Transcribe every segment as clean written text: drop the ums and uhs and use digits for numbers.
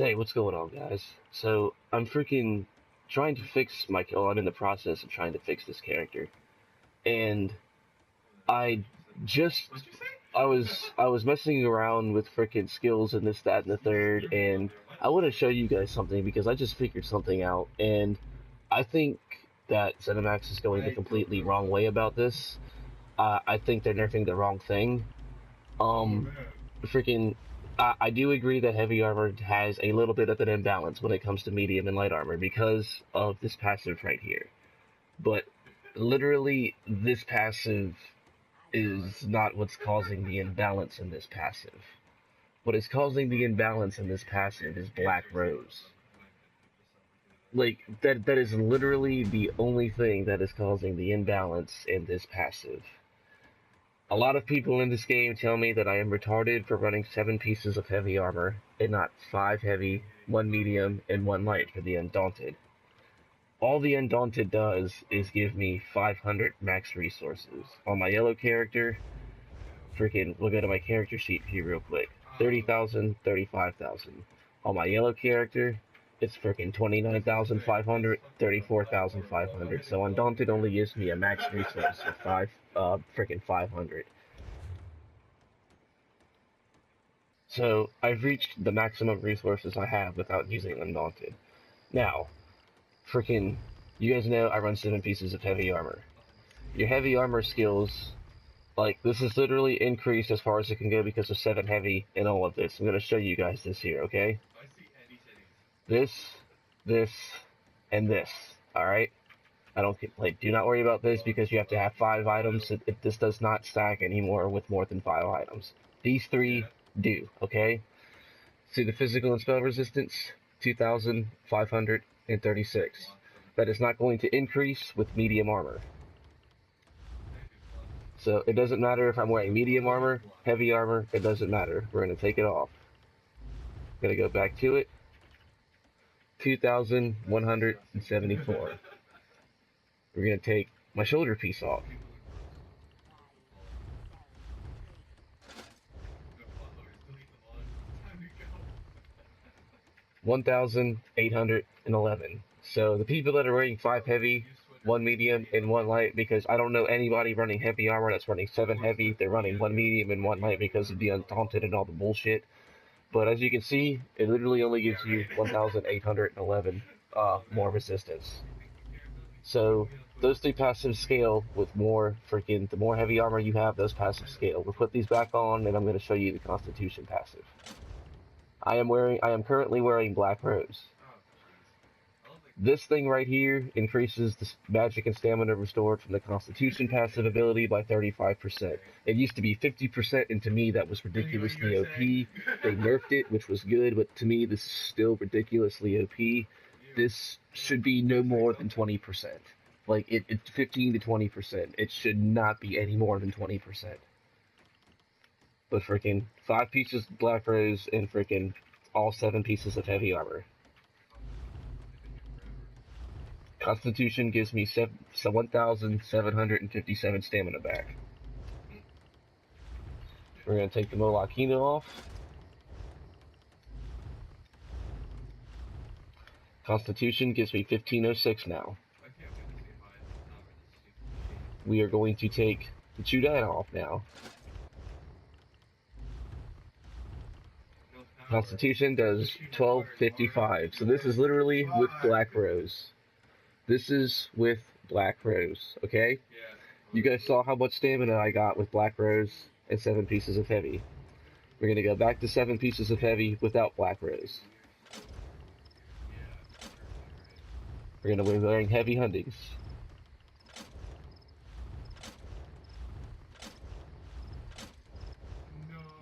Hey, what's going on, guys? So, I'm freaking trying to fix my. Oh, I'm in the process of trying to fix this character, and I just I was messing around with freaking skills and this, that, and the third, and I want to show you guys something because I just figured something out, and I think that ZeniMax is going the completely wrong way about this. I think they're nerfing the wrong thing. Um, freaking I do agree that heavy armor has a little bit of an imbalance when it comes to medium and light armor because of this passive right here. But literally, this passive is not what's causing the imbalance in this passive. What is causing the imbalance in this passive is Black Rose. Like, that is literally the only thing that is causing the imbalance in this passive. A lot of people in this game tell me that I am retarded for running 7 pieces of heavy armor and not 5 heavy, 1 medium, and 1 light for the Undaunted. All the Undaunted does is give me 500 max resources. On my yellow character, freaking, we'll go to my character sheet here real quick. 30,000, 35,000. On my yellow character, it's freaking 29,500, 34,500. So Undaunted only gives me a max resource of freaking 500. So I've reached the maximum resources I have without using Undaunted. Now, freaking, you guys know I run 7 pieces of heavy armor. Your heavy armor skills, like, this is literally increased as far as it can go because of 7 heavy and all of this. I'm going to show you guys this here, okay? This, this, and this, alright? I don't get, like, do not worry about this because you have to have 5 items. This does not stack anymore with more than 5 items. These 3 do, okay? See the physical and spell resistance? 2,536. That is not going to increase with medium armor. So it doesn't matter if I'm wearing medium armor, heavy armor, it doesn't matter. We're going to take it off. I'm going to go back to it. 2,174. We're going to take my shoulder piece off. 1,811. So the people that are wearing 5 heavy, 1 medium, and 1 light, because I don't know anybody running heavy armor that's running 7 heavy. They're running 1 medium and 1 light because of the Undaunted and all the bullshit. But as you can see, it literally only gives you 1,811 more resistance. So those 3 passives scale with more freaking, the more heavy armor you have, those passives scale. We'll put these back on and I'm going to show you the Constitution passive. I am currently wearing Black Rose. This thing right here increases the magic and stamina restored from the Constitution passive ability by 35%. It used to be 50%, and to me that was ridiculously OP. They nerfed it, which was good, but to me this is still ridiculously OP. This should be no more than 20%. Like, it's 15 to 20%. It should not be any more than 20%. But freaking 5 pieces of Black Rose and freaking all 7 pieces of heavy armor. Constitution gives me 1,757 stamina back. We're going to take the Molokino off. Constitution gives me 1,506 now. We are going to take the Chudana off now. Constitution does 1255. So this is literally with Black Rose. This is with Black Rose, okay? You guys saw how much stamina I got with Black Rose and 7 pieces of heavy. We're going to go back to 7 pieces of heavy without Black Rose. We're going to be wearing heavy hundies.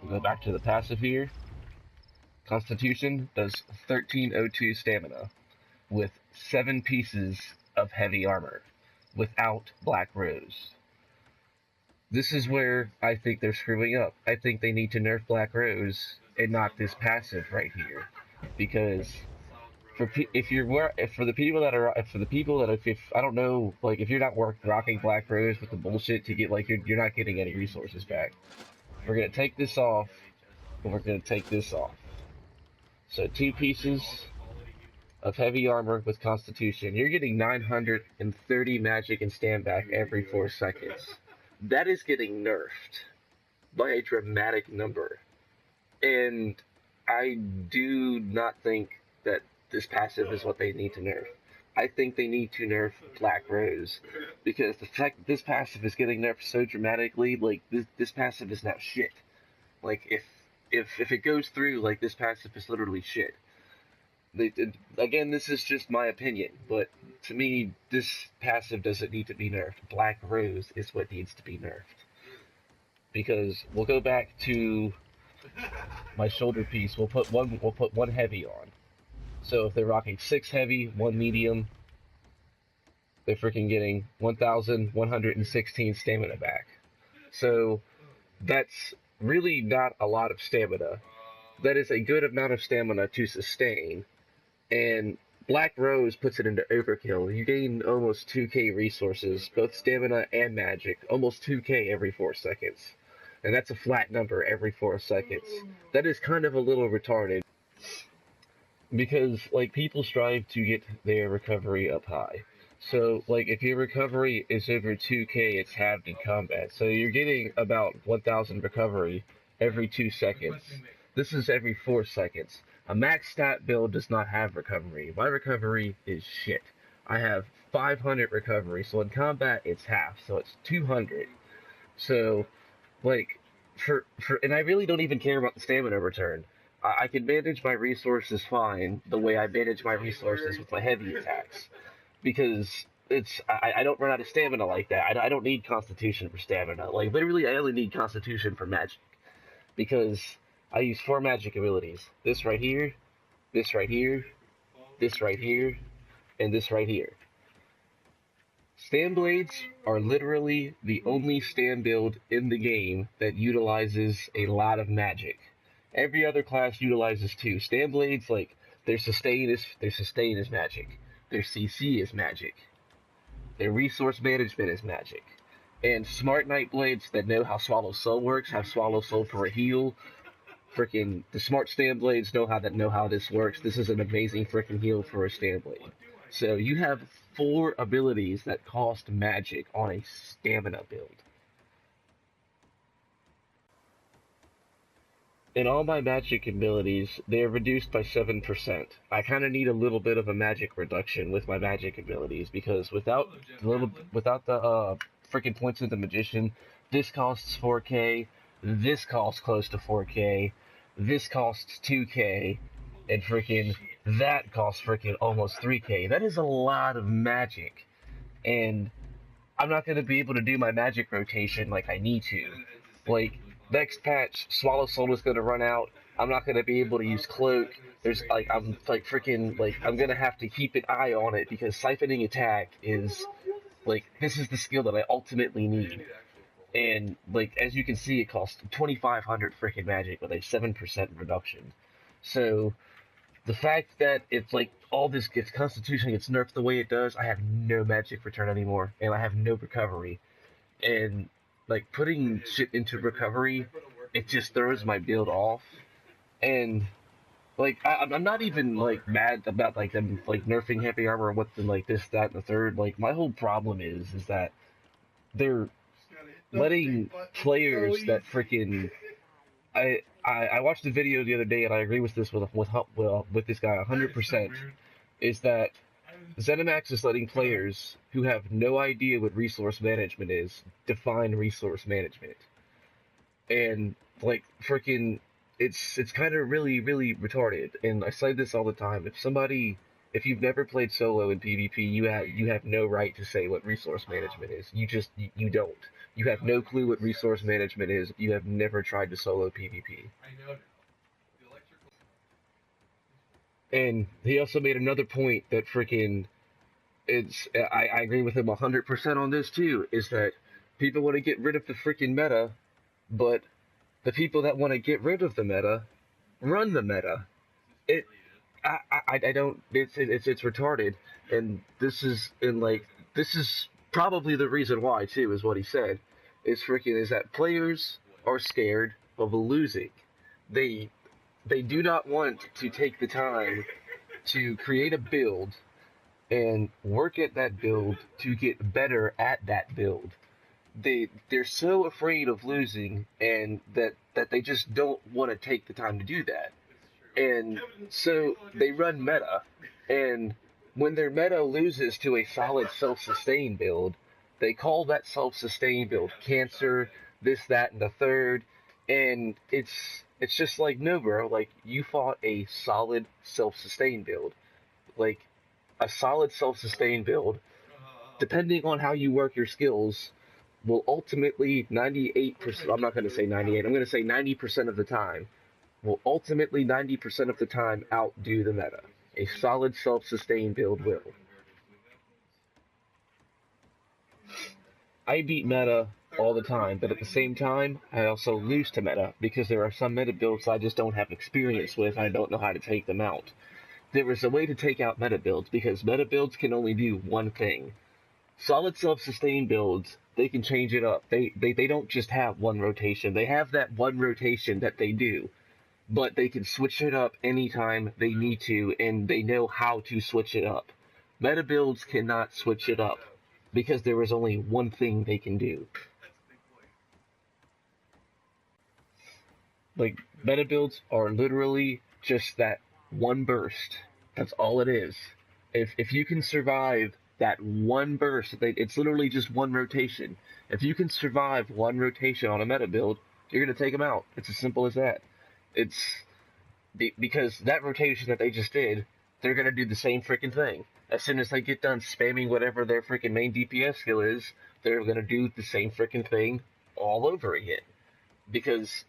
We'll go back to the passive here. Constitution does 1302 stamina with 7 pieces of heavy armor without Black Rose. This is where I think they're screwing up. I think they need to nerf Black Rose and not this passive right here, because for the people that if I don't know, like, if you're not rocking Black Rose with the bullshit to get, like, you're not getting any resources back. We're gonna take this off, and we're gonna take this off. So 2 pieces of heavy armor with Constitution. You're getting 930 magic and stand back every 4 seconds. That is getting nerfed by a dramatic number. And I do not think that this passive is what they need to nerf. I think they need to nerf Black Rose, because the fact that this passive is getting nerfed so dramatically, like this passive is now shit. Like if it goes through, like this passive is literally shit. Again, this is just my opinion, but to me, this passive doesn't need to be nerfed. Black Rose is what needs to be nerfed, because we'll go back to my shoulder piece. We'll put one heavy on. So if they're rocking 6 heavy, 1 medium, they're freaking getting 1,116 stamina back. So that's really not a lot of stamina. That is a good amount of stamina to sustain. And Black Rose puts it into overkill. You gain almost 2k resources, both stamina and magic, almost 2k every 4 seconds. And that's a flat number every 4 seconds. That is kind of a little retarded, because like people strive to get their recovery up high. So like if your recovery is over 2k, it's halved in combat. So you're getting about 1000 recovery every 2 seconds. This is every 4 seconds. A max stat build does not have recovery. My recovery is shit. I have 500 recovery, so in combat it's half, so it's 200. So like and I really don't even care about the stamina return. I can manage my resources fine the way I manage my resources with my heavy attacks, because I don't run out of stamina like that. I don't need Constitution for stamina. Like literally, I only need Constitution for magic, because I use 4 magic abilities. This right here, this right here, this right here, and this right here. Stand blades are literally the only stand build in the game that utilizes a lot of magic. Every other class utilizes 2. Stand blades, like their sustain is magic. Their CC is magic. Their resource management is magic. And smart Night Blades that know how Swallow Soul works have Swallow Soul for a heal. Freaking the smart stand blades know how this works. This is an amazing freaking heal for a stand blade. So you have 4 abilities that cost magic on a stamina build. And all my magic abilities, they're reduced by 7%. I kind of need a little bit of a magic reduction with my magic abilities, because without the freaking points of the magician, this costs 4k, this costs close to 4k, this costs 2k, and freaking that costs freaking almost 3k. That is a lot of magic, and I'm not going to be able to do my magic rotation like I need to. Like, next patch, Swallow Soul is going to run out. I'm not going to be able to use Cloak. I'm going to have to keep an eye on it, because Siphoning Attack is, like, this is the skill that I ultimately need. And, like, as you can see, it costs 2,500 freaking magic with a 7% reduction. So, the fact that it's, like, all this Constitution gets nerfed the way it does, I have no magic return anymore, and I have no recovery. And like putting shit into recovery, it just throws my build off. And like I'm not even like mad about like them like nerfing heavy armor and what the like this, that, and the third. Like my whole problem is that they're letting players that freaking I watched a video the other day, and I agree with this with this guy 100%. Is that ZeniMax is letting players who have no idea what resource management is define resource management, and like freaking, it's kind of really retarded. And I say this all the time: if you've never played solo in PvP, you have no right to say what resource management is. You don't. You have no clue what resource management is if you have never tried to solo PvP. And he also made another point that freaking I agree with him 100% on this too, is that people want to get rid of the freaking meta, but the people that want to get rid of the meta run the meta. I don't, it's retarded. And this is probably the reason why too, is what he said, is that players are scared of losing. they do not want to take the time to create a build and work at that build to get better at that build. They're so afraid of losing, and that they just don't want to take the time to do that. And so they run meta, and when their meta loses to a solid self-sustain build, they call that self-sustain build cancer, this, that, and the third, and it's just like, no, bro, like, you fought a solid self-sustain build. Like, a solid self-sustain build, depending on how you work your skills, will ultimately 98%, I'm not going to say 98, I'm going to say 90% of the time, will ultimately 90% of the time outdo the meta. A solid self-sustain build will. I beat meta all the time, but at the same time, I also lose to meta because there are some meta builds I just don't have experience with and I don't know how to take them out. There is a way to take out meta builds because meta builds can only do one thing. Solid self-sustain builds, they can change it up. They don't just have one rotation. They have that one rotation that they do, but they can switch it up anytime they need to, and they know how to switch it up. Meta builds cannot switch it up because there is only one thing they can do. Like, meta builds are literally just that one burst. That's all it is. If you can survive that one burst, it's literally just one rotation. If you can survive one rotation on a meta build, you're going to take them out. It's as simple as that. It's because that rotation that they just did, they're going to do the same freaking thing. As soon as they get done spamming whatever their freaking main DPS skill is, they're going to do the same freaking thing all over again. Because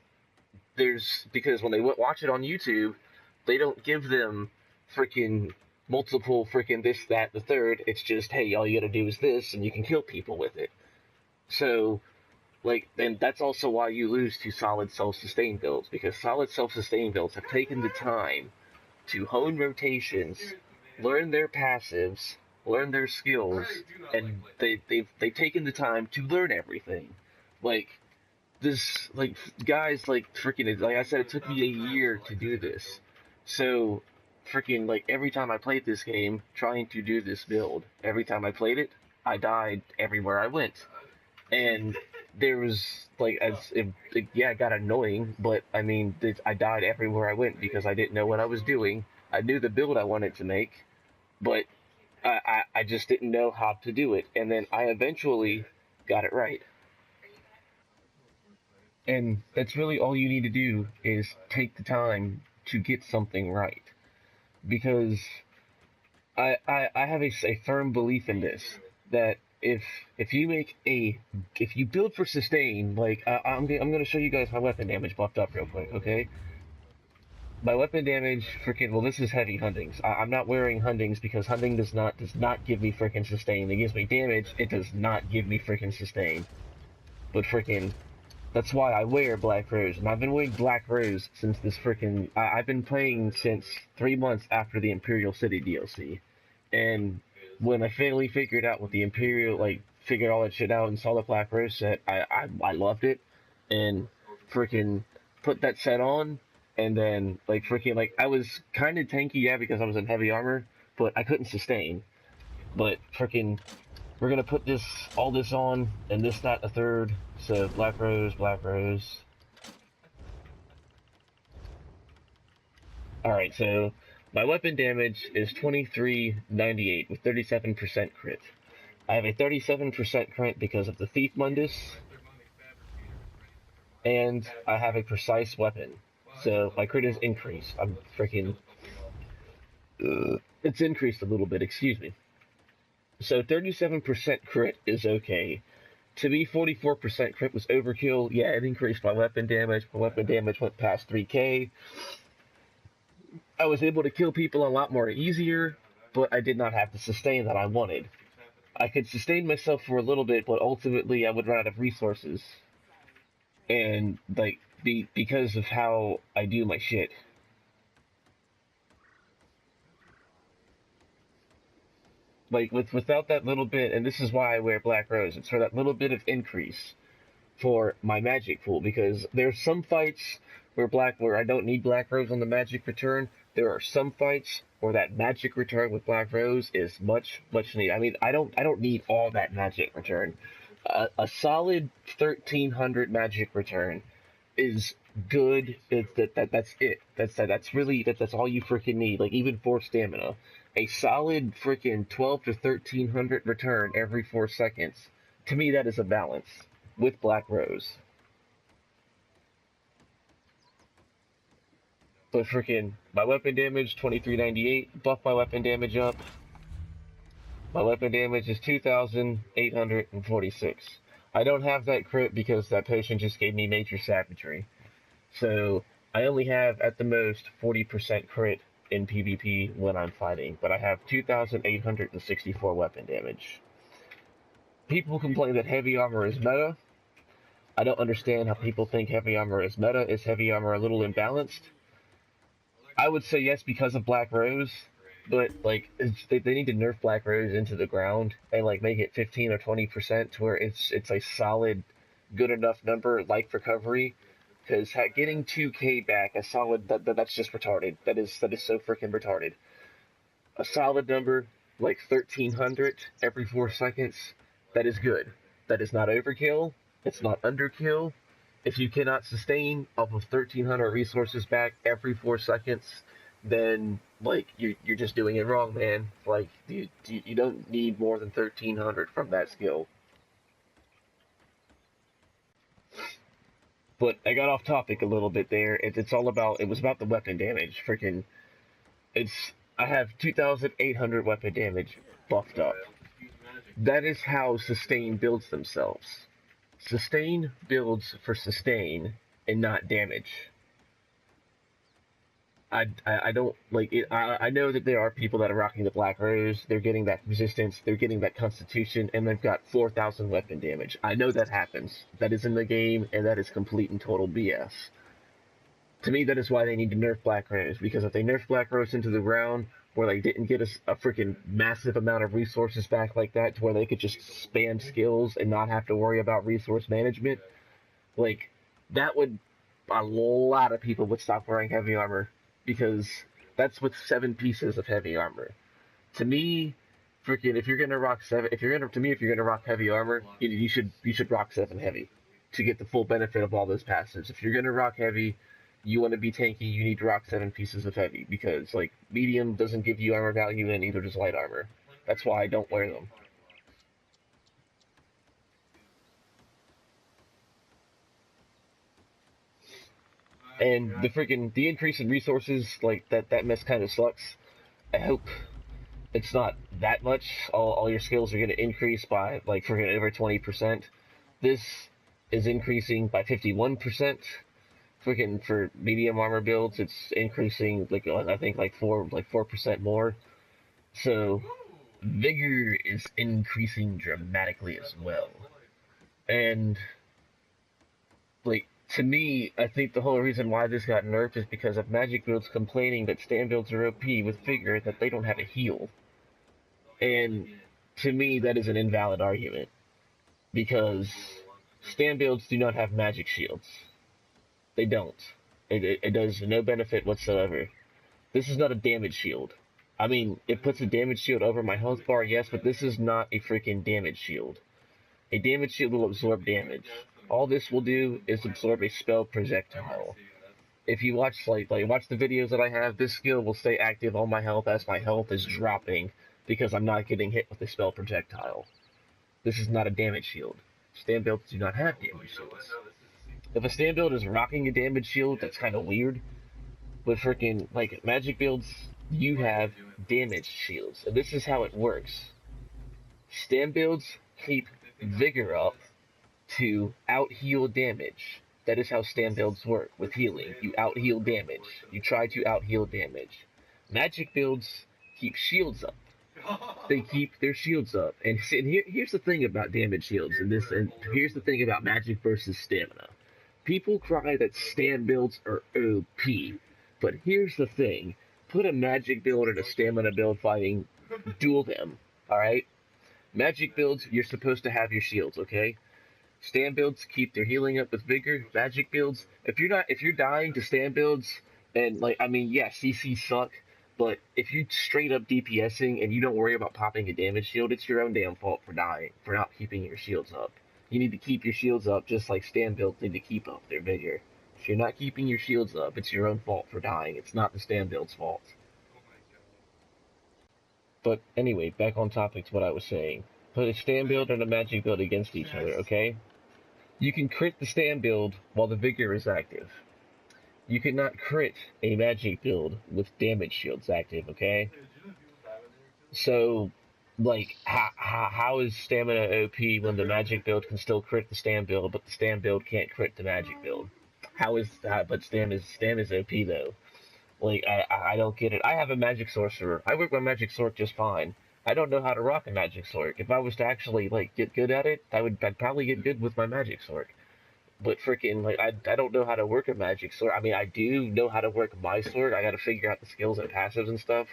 when they watch it on YouTube, they don't give them freaking multiple freaking this, that, the third. It's just, hey, all you gotta do is this, and you can kill people with it. So, like, and that's also why you lose to solid self-sustain builds, because solid self-sustain builds have taken the time to hone rotations, learn their passives, learn their skills, and they've taken the time to learn everything. Like, this, like, guys, like, freaking, like I said, it took me a year to do this. So, freaking, like, every time I played this game, trying to do this build, every time I played it, I died everywhere I went. And there was, like, yeah, it got annoying, but, I mean, I died everywhere I went because I didn't know what I was doing. I knew the build I wanted to make, but I just didn't know how to do it. And then I eventually got it right. And that's really all you need to do is take the time to get something right. Because I have a firm belief in this, that if you build for sustain, like, I'm gonna show you guys my weapon damage buffed up real quick, okay? My weapon damage, freaking, well, this is heavy Huntings. I'm not wearing Huntings because Hunting does not give me freaking sustain. It gives me damage, it does not give me freaking sustain. But freaking, that's why I wear Black Rose, and I've been wearing Black Rose since this freaking... I've been playing since 3 months after the Imperial City DLC. And when I finally figured out what the Imperial, like, figured all that shit out and saw the Black Rose set, I loved it. And freaking put that set on, and then, like, freaking, like, I was kind of tanky, yeah, because I was in heavy armor, but I couldn't sustain. But freaking... We're gonna put all this on, and this, that, a third. So, Black Rose, Black Rose. Alright, so, my weapon damage is 2398 with 37% crit. I have a 37% crit because of the Thief Mundus, and I have a precise weapon. So, my crit is increased. I'm freaking... it's increased a little bit, excuse me. So 37% crit is okay. To me, 44% crit was overkill. Yeah, it increased my weapon damage. My weapon damage went past 3k. I was able to kill people a lot more easier, but I did not have the sustain that I wanted. I could sustain myself for a little bit, but ultimately I would run out of resources. And, like, because of how I do my shit. Like, without that little bit, and this is why I wear Black Rose, it's for that little bit of increase for my magic pool, because there's some fights where I don't need Black Rose on the magic return. There are some fights where that magic return with Black Rose is much needed. I mean, I don't need all that magic return. A solid 1300 magic return is good. That's it. That's all you freaking need. Like even for stamina, a solid freaking 12 to 1300 return every 4 seconds. To me, that is a balance with Black Rose. But freaking my weapon damage 2398. Buff my weapon damage up. My weapon damage is 2,846. I don't have that crit because that potion just gave me major savagery. So I only have at the most 40% crit in PvP when I'm fighting, but I have 2,864 weapon damage. People complain that heavy armor is meta. I don't understand how people think heavy armor is meta. Is heavy armor a little imbalanced? I would say yes because of Black Rose. But like they need to nerf Black Rose into the ground and like make it 15 or 20% to where it's a solid, good enough number like recovery. Because getting 2k back a solid that's just retarded. That is so freaking retarded. A solid number like 1300 every 4 seconds. That is good. That is not overkill. It's not underkill. If you cannot sustain off of 1300 resources back every 4 seconds, then like you're just doing it wrong, man. Like you don't need more than 1300 from that skill. But I got off topic a little bit there. It was about the weapon damage. Freaking, I have 2,800 weapon damage buffed up. That is how sustain builds themselves. Sustain builds for sustain and not damage. I don't like it. I know that there are people that are rocking the Black Rose. They're getting that resistance. They're getting that constitution, and they've got 4,000 weapon damage. I know that happens. That is in the game, and that is complete and total BS. To me, that is why they need to nerf Black Rose, because if they nerf Black Rose into the ground, where they didn't get a freaking massive amount of resources back like that, to where they could just spam skills and not have to worry about resource management, like that would, a lot of people would stop wearing heavy armor. Because that's with 7 pieces of heavy armor. To me, freaking, if you're gonna rock heavy armor, you should rock 7 heavy to get the full benefit of all those passives. If you're gonna rock heavy, you want to be tanky, you need to rock 7 pieces of heavy because like medium doesn't give you armor value and neither does light armor. That's why I don't wear them. And the increase in resources, like that mess kind of sucks. I hope it's not that much. All your skills are gonna increase by like freaking over 20%. This is increasing by 51%. Freaking for medium armor builds, it's increasing like I think like 4% more. So vigor is increasing dramatically as well. And like to me, I think the whole reason why this got nerfed is because of magic builds complaining that stand builds are OP with vigor, that they don't have a heal. And to me, that is an invalid argument. Because stand builds do not have magic shields. They don't. It does no benefit whatsoever. This is not a damage shield. I mean, it puts a damage shield over my health bar, yes, but this is not a freaking damage shield. A damage shield will absorb damage. All this will do is absorb a spell projectile. If you watch watch the videos that I have, this skill will stay active on my health as my health is dropping because I'm not getting hit with a spell projectile. This is not a damage shield. Stand builds do not have damage shields. If a stand build is rocking a damage shield, that's kind of weird. But freaking like magic builds, you have damage shields, and this is how it works. Stand builds keep vigor up to out-heal damage. That is how stand builds work with healing. You out-heal damage. You try to out-heal damage. Magic builds keep shields up. They keep their shields up. And here's the thing about damage shields, and here's the thing about magic versus stamina. People cry that stand builds are OP, but here's the thing. Put a magic build and a stamina build fighting, duel them, alright? Magic builds, you're supposed to have your shields, okay? stand builds keep their healing up with vigor. Magic builds, if you're dying to stand builds, and like I mean, yeah, CC suck, but if you straight up DPSing and you don't worry about popping a damage shield, it's your own damn fault for dying, for not keeping your shields up. You need to keep your shields up just like stand builds need to keep up their vigor. If you're not keeping your shields up, it's your own fault for dying. It's not the stand build's fault. But anyway, back on topic to what I was saying. Put a stand build and a magic build against each other, okay? You can crit the stand build while the vigor is active. You cannot crit a magic build with damage shields active, okay? So, like, how is stamina OP when the magic build can still crit the stand build, but the stand build can't crit the magic build? How is that? But stam is OP though. Like, I don't get it. I have a magic sorcerer. I work my magic sword just fine. I don't know how to rock a magic sword. If I was to actually like get good at it, I'd probably get good with my magic sword. But freaking like I don't know how to work a magic sword. I mean I do know how to work my sword. I got to figure out the skills and passives and stuff.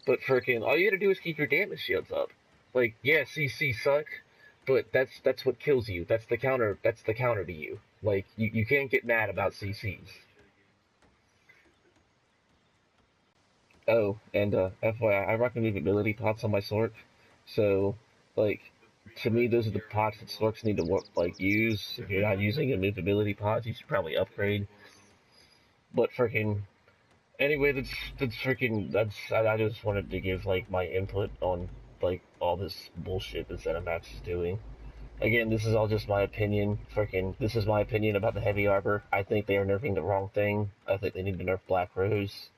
But freaking all you got to do is keep your damage shields up. Like yeah, CC suck, but that's what kills you. That's the counter. That's the counter to you. Like you can't get mad about CCs. Oh, and FYI, I recommend ability pots on my Sork. So, like, to me, those are the pots that Sorks need to work, like use. If you're not using a movability pots, you should probably upgrade. But freaking anyway, that's freaking I just wanted to give like my input on like all this bullshit that ZeniMax is doing. Again, this is all just my opinion. Freaking, this is my opinion about the heavy arbor. I think they are nerfing the wrong thing. I think they need to nerf Black Rose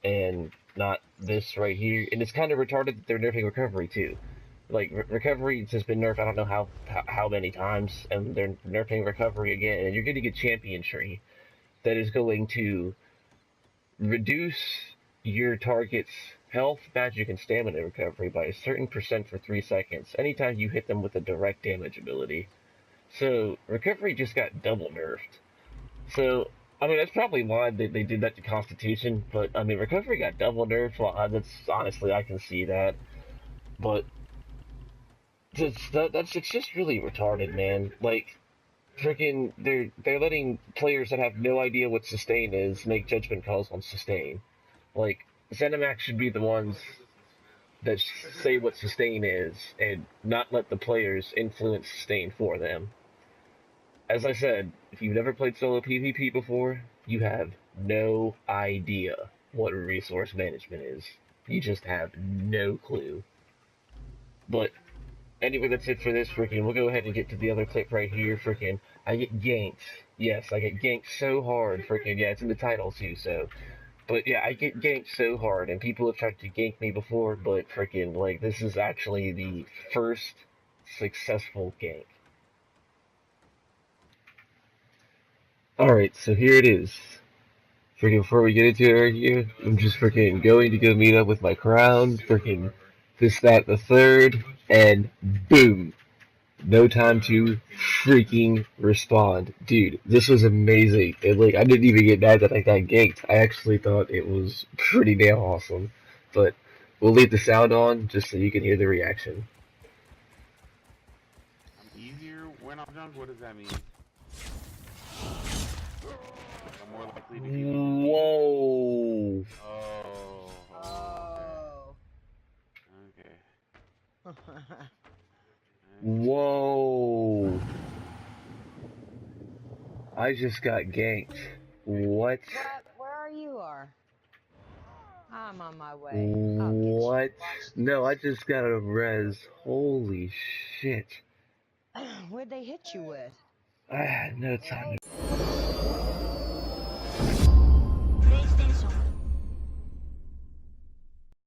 and not this right here. And it's kind of retarded that they're nerfing recovery too. Like recovery has been nerfed I don't know how many times, and they're nerfing recovery again. And you're getting a champion tree that is going to reduce your target's health, magic, and stamina recovery by a certain percent for 3 seconds anytime you hit them with a direct damage ability. So recovery just got double nerfed. So I mean that's probably why they did that to Constitution, but I mean recovery got double nerfed. Well, that's honestly I can see that, but that's it's just really retarded, man. Like freaking they're letting players that have no idea what sustain is make judgment calls on sustain. Like ZeniMax should be the ones that say what sustain is and not let the players influence sustain for them. As I said, if you've never played solo PvP before, you have no idea what resource management is. You just have no clue. But anyway, that's it for this freaking. We'll go ahead and get to the other clip right here. Freaking, I get ganked. Yes, I get ganked so hard. Freaking, yeah, it's in the title too. So, but yeah, I get ganked so hard, and people have tried to gank me before, but freaking, like, this is actually the first successful gank. Alright, so here it is. Freaking, before we get into it right here, I'm just freaking going to go meet up with my crown. Freaking, this, that, the third, and boom. No time to freaking respond. Dude, this was amazing. And like I didn't even get mad that I got ganked. I actually thought it was pretty damn awesome. But we'll leave the sound on just so you can hear the reaction. I'm easier when I'm drunk? What does that mean? I'm more likely to get... Whoa. Okay. Whoa. I just got ganked. What? Where are you? I'm on my way. What? No, I just got a res. Holy shit. Where'd they hit you with? I had no time to...